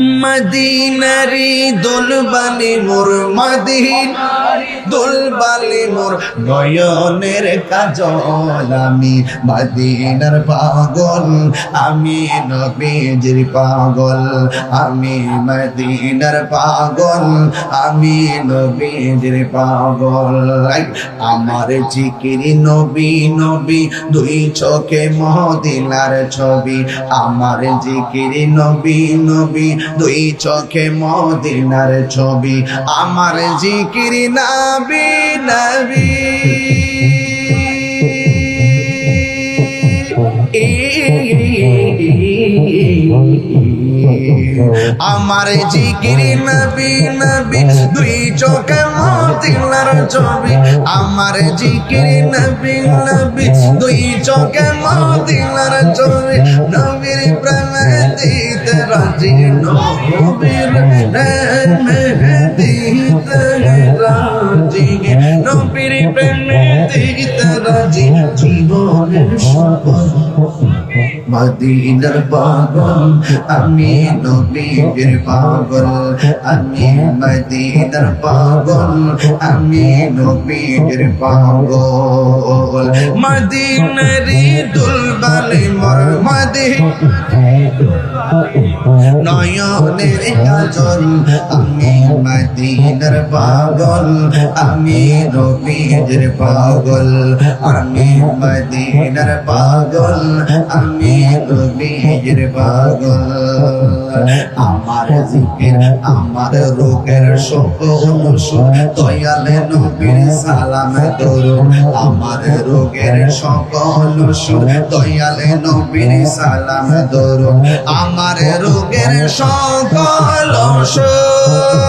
মদিনারি দুলবালি মোর মদিনারি দুলবালি মোর নয়নের কাজল আমি মদিনার পাগল আমি নবীজির পাগল আমি মদিনার পাগল আমি নবীজির পাগল আমার জিকিরি নবী নবী দুই চোখে মদিনার ছবি আমার জিকিরি নবী নবী দুই চোখে মদিনার ছবি আমার জিকিরি নবী নবী আমার জিকিরি নবী নবী দুই চোখে মদিনার ছবি আমার জিকিরি নবী নবী দুই চোখে মদিনার ছবি নবীর প্রেম দিতে রাজি নবীর প্রেম দিতে রাজি নবীর প্রেম দিতে রাজি জীবনের সকল মদিনার পাগল আমি নবীর পাগল আমি মদিনার পাগল আমি নবীর পাগল মদিনারি দুলবালি মোর নয়নের কাজল আমি মদিনার পাগল আমি নবীর পাগল আমি মদিনার পাগল আমি নবীর পাগল আমার জিকির আমার রোগের সকল সুখ দয়ালে নবীর সালাম দরুদ আমার রোগের সকল সুখ দয়ালে নবীর সালাম দরুদ আমার রোগের সকল সুখ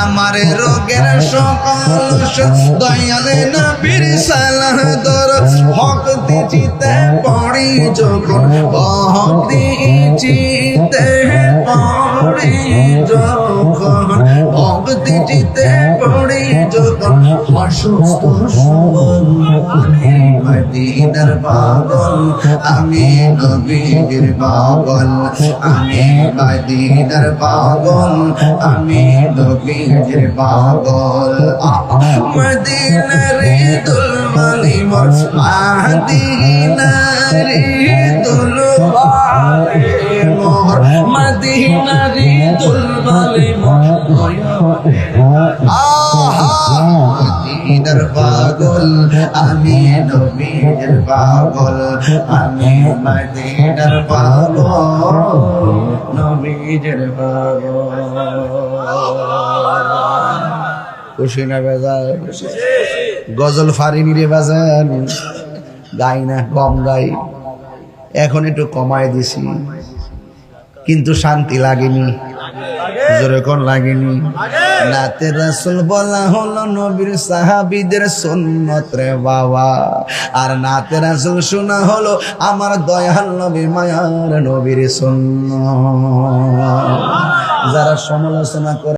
আমার রোগের সকল সুখ দয়ালে নবীর সালাম দরুদ হক দিতে পড়ি যখন হক দিতে পড়ি যখন হক দিতে পড়ি যখন অসুস্থ সবল আমি মদিনার পাগল আমি নবীর পাগল আমি মদিনার পাগল আমি নবীর পাগল মদিনারি দুলবালি মোর মদিনারি দুলবালি মোর মদিনারি দুলবালি মোর মদিনার পাগল আমি নবীর পাগল আমি মদিনার পাগল নবীর পাগল খুশি না বেজার গজল ফারিনি রে বাজান গাই না কম গাই এখন একটু কমায় দিছি কিন্তু শান্তি লাগেনি যেরকম লাগেনি নাতে রাসূল বলা হলো নবীর সাহাবীদের সুন্নত রে বাবা আর নাতে রাসূল শোনা হলো আমার দয়াল নবী মায়ার নবীর সুন্নত যারা সমালোচনা করে